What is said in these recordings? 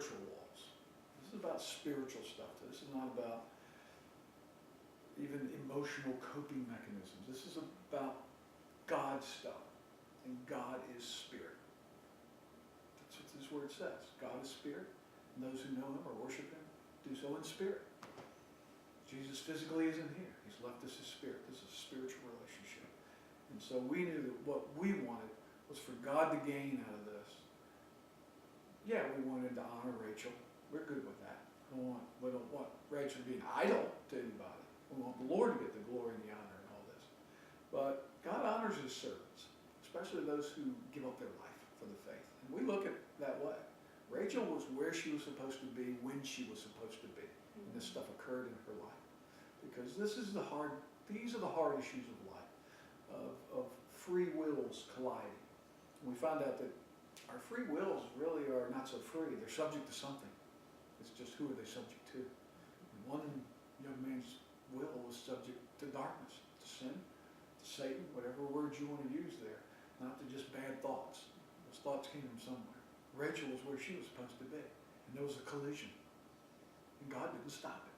spiritual walls. This is about spiritual stuff. This is not about even emotional coping mechanisms. This is about God stuff. And God is spirit. That's what this word says. God is spirit. And those who know him or worship him do so in spirit. Jesus physically isn't here. He's left us his spirit. This is a spiritual relationship. And so we knew that what we wanted was for God to gain out of this. Yeah, we wanted to honor Rachel. We're good with that. We don't want Rachel to be an idol to anybody. We want the Lord to get the glory and the honor and all this. But God honors his servants, especially those who give up their life for the faith. And we look at it that way. Rachel was where she was supposed to be when she was supposed to be. And this stuff occurred in her life. Because these are the hard issues of life, of free wills colliding. And we found out that our free wills really are not so free. They're subject to something. It's just who are they subject to? And one young man's will was subject to darkness, to sin, to Satan, whatever words you want to use there, not to just bad thoughts. Those thoughts came from somewhere. Rachel was where she was supposed to be, and there was a collision, and God didn't stop it.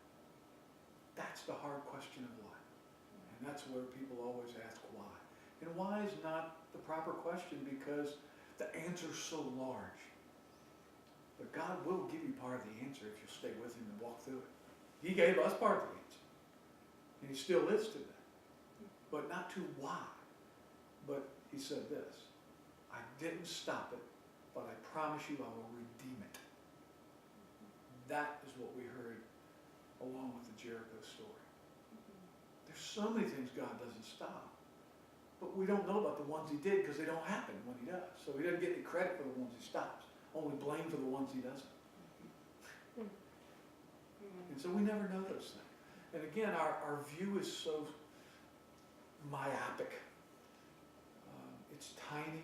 That's the hard question of life, and that's where people always ask why. And why is not the proper question, because the answer's so large. But God will give you part of the answer if you'll stay with him and walk through it. He gave us part of the answer, and he still is today. But not to why. But he said this, I didn't stop it, but I promise you I will redeem it. That is what we heard along with the Jericho story. There's so many things God doesn't stop. But we don't know about the ones he did because they don't happen when he does. So he doesn't get any credit for the ones he stops. Only blame for the ones he doesn't. And so we never know those things. And again, our view is so myopic. It's tiny.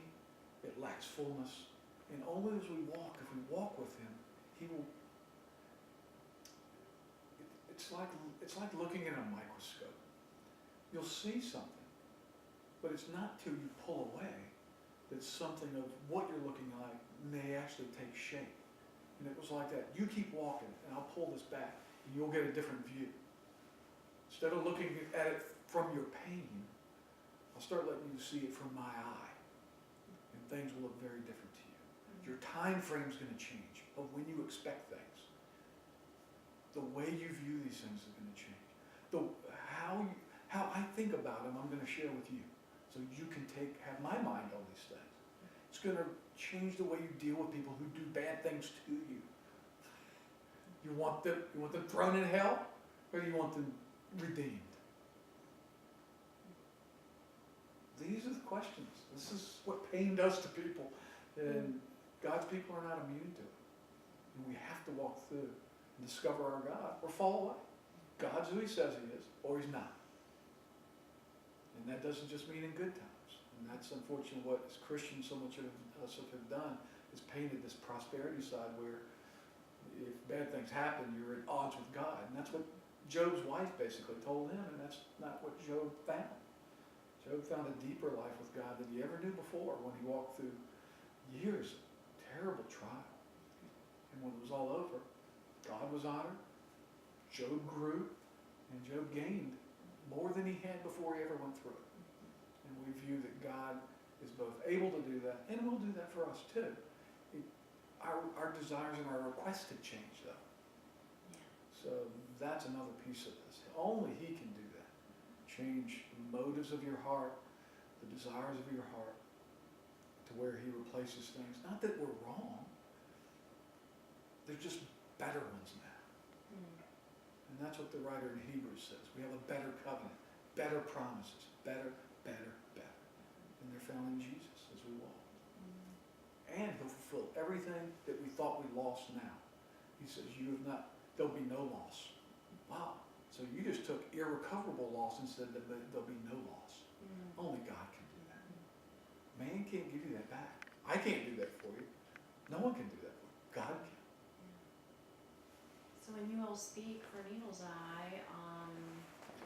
It lacks fullness. And only as we walk, if we walk with him, he will. It's like looking in a microscope. You'll see something, but it's not till you pull away that something of what you're looking like may actually take shape. And it was like that. You keep walking, and I'll pull this back, and you'll get a different view. Instead of looking at it from your pain, I'll start letting you see it from my eye. And things will look very different to you. Your time frame is going to change of when you expect things. The way you view these things is going to change. How I think about them, I'm going to share with you. So you can have my mind on these things. It's going to change the way you deal with people who do bad things to you. You want them thrown in hell, or you want them redeemed? These are the questions. This is what pain does to people. And God's people are not immune to it. And we have to walk through and discover our God or fall away. God's who he says he is, or he's not. And that doesn't just mean in good times. And that's unfortunately what, as Christians, so much of us have done, is painted this prosperity side where if bad things happen, you're at odds with God. And that's what Job's wife basically told him, and that's not what Job found. Job found a deeper life with God than he ever knew before when he walked through years of terrible trial. And when it was all over, God was honored, Job grew, and Job gained more than he had before he ever went through it. And we view that God is both able to do that, and will do that for us too. Our desires and our requests have changed though. Yeah. So that's another piece of this. Only he can do that. Change the motives of your heart, the desires of your heart, to where he replaces things. Not that we're wrong. They're just better ones now. And that's what the writer in Hebrews says. We have a better covenant, better promises, better. And they're found in Jesus as we walk. And he'll fulfill everything that we thought we lost now. He says, there'll be no loss. Wow. So you just took irrecoverable loss and said that there'll be no loss. Only God can do that. Man can't give you that back. I can't do that for you. No one can do that for you. God can. So when you all speak for Needle's Eye,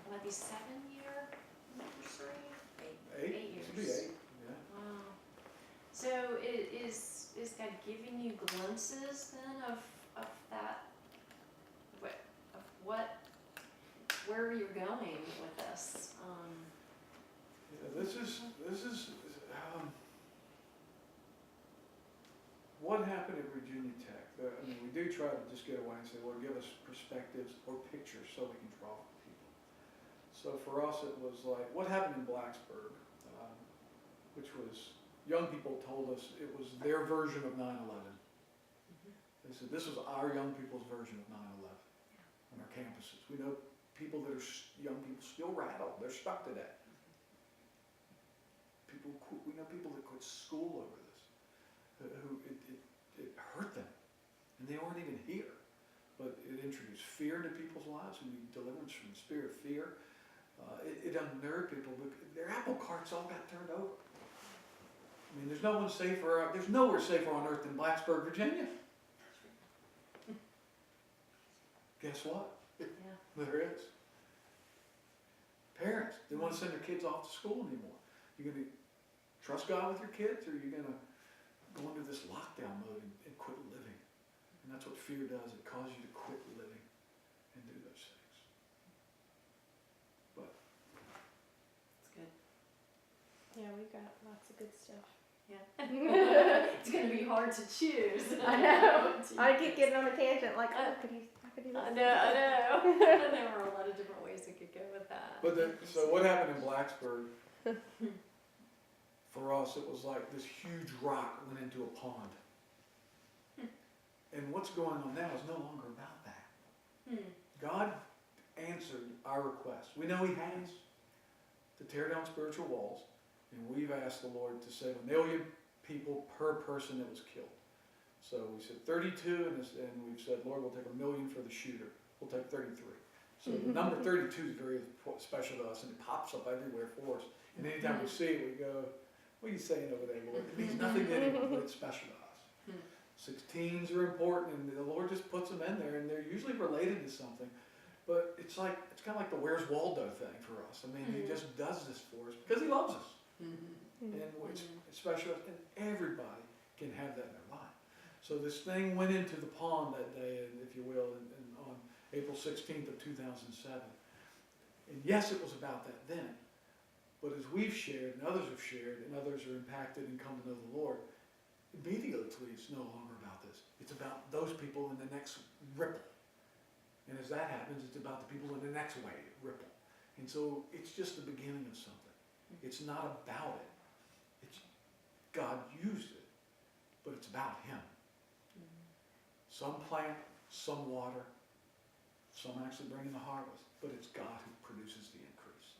will that be 7-year anniversary? 8 years. It should be 8. Yeah. Wow. So is God giving you glimpses then of what happened at Virginia Tech. We do try to just get away and say, Lord, give us perspectives or pictures so we can draw from people. So for us, it was like, what happened in Blacksburg, which was, young people told us it was their version of 9/11. They said, this was our young people's version of 9/11 on our campuses. We know people that are young people still rattled. They're stuck to that. We know people that quit school over this, who it hurt them, and they weren't even here. But it introduced fear into people's lives, and deliverance from the spirit of fear. It unnerved people. Their apple carts all got turned over. I mean, there's nowhere safer on earth than Blacksburg, Virginia. Guess what? Yeah. There is. Parents, they want to send their kids off to school anymore. You're going to trust God with your kids, or are you going to go into this lockdown mode and quit living? And that's what fear does. It causes you to quit living and do those things. But It's good. Yeah, we got lots of good stuff. Yeah. It's going to be hard to choose. I know. I keep getting on a tangent like, oh, I could do this. I know. There were a lot of different ways we could go with that. so what happened in Blacksburg? For us, it was like this huge rock went into a pond. And what's going on now is no longer about that. God answered our request. We know He has to tear down spiritual walls, and we've asked the Lord to save 1 million people per person that was killed. So we said 32, and we've said, Lord, we'll take 1 million for the shooter. We'll take 33. So the number 32 is very special to us, and it pops up everywhere for us. And anytime we see it, we go, what are you saying over there, Lord? It means nothing to anyone, but it's special to us. 16s are important, and the Lord just puts them in there, and they're usually related to something. But it's kind of like the Where's Waldo thing for us. I mean, He just does this for us because He loves us. And it's special, and everybody can have that in their life. So this thing went into the pond that day, if you will, on April 16th of 2007. And yes, it was about that then. But as we've shared, and others have shared, and others are impacted and come to know the Lord, immediately it's no longer about this. It's about those people in the next ripple. And as that happens, it's about the people in the next wave, ripple. And so it's just the beginning of something. It's not about it. It's God used it, but it's about Him. Some plant, some water, some actually bring in the harvest, but it's God who produces the increase.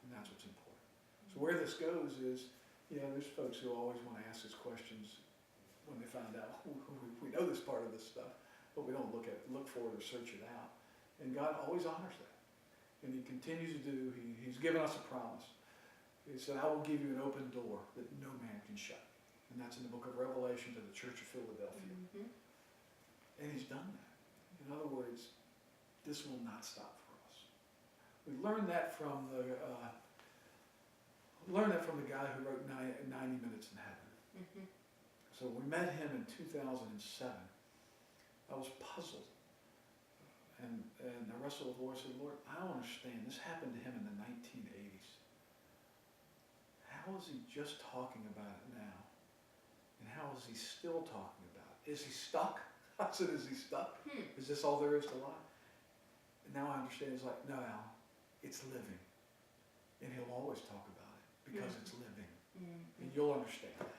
And that's what's important. So where this goes is, there's folks who always want to ask us questions when they find out we know this part of this stuff, but we don't look for it or search it out. And God always honors that. And He continues to do. He's given us a promise. He said, I will give you an open door that no man can shut. And that's in the book of Revelation to the church of Philadelphia. And He's done that. In other words, this will not stop for us. We learned that from the guy who wrote 90 Minutes in Heaven. So we met him in 2007. I was puzzled. And I wrestled with the Lord and said, Lord, I don't understand. This happened to him in the 1980s. How is he just talking about it now? And how is he still talking about it? Is he stuck? I said, is he stuck? Is this all there is to life? And now I understand. It's like, no, Alan, it's living. And He'll always talk about it because it's living. And you'll understand that.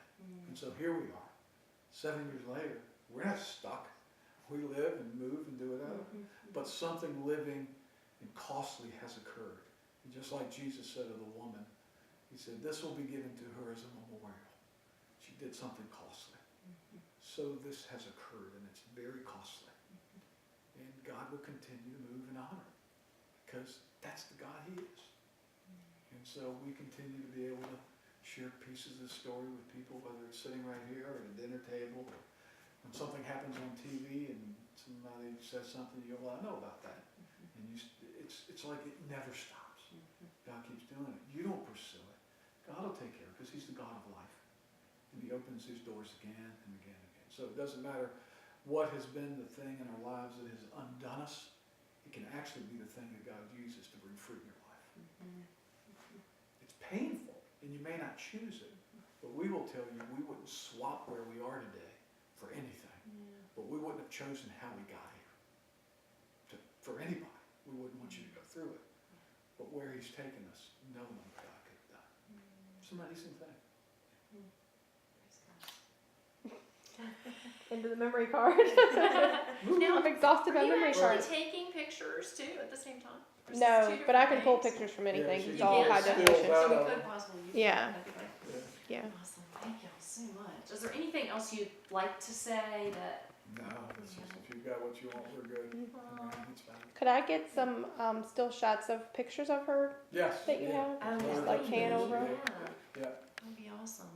And so here we are. 7 years later, we're not stuck. We live and move and do it out. But something living and costly has occurred. And just like Jesus said to the woman, He said, this will be given to her as a memorial. She did something costly. So this has occurred, and it's very costly. And God will continue to move and honor it, because that's the God He is. And so we continue to be able to share pieces of the story with people, whether it's sitting right here or at a dinner table, or when something happens on TV and somebody says something, you go, well, I know about that. And it's like it never stops. God keeps doing it. You don't pursue it. God will take care of it, because He's the God of life. And He opens His doors again and again and again. So it doesn't matter what has been the thing in our lives that has undone us. It can actually be the thing that God uses to bring fruit in your life. It's painful. And you may not choose it, but we will tell you, we wouldn't swap where we are today for anything. Yeah. But we wouldn't have chosen how we got here. For anybody, we wouldn't want you to go through it. But where he's taken us, no one but God could have done. It's an amazing thing. Into the memory card. Now, I'm exhausted are by you memory actually cards. taking pictures too at the same time? Or is this No, two but I different can pull things? pictures from anything. she It's can all pull high stills definition. out. So we of could them. possibly use Yeah. that. That'd be great. Yeah. Awesome. Thank y'all so much. Is there anything else you'd like to say that? No, it's just if you've got what you want, we're good. It's fine. Could I get some still shots of pictures of her Yes. that you yeah. have? Oh, Just yeah. like pan over? Yeah. That'd be awesome.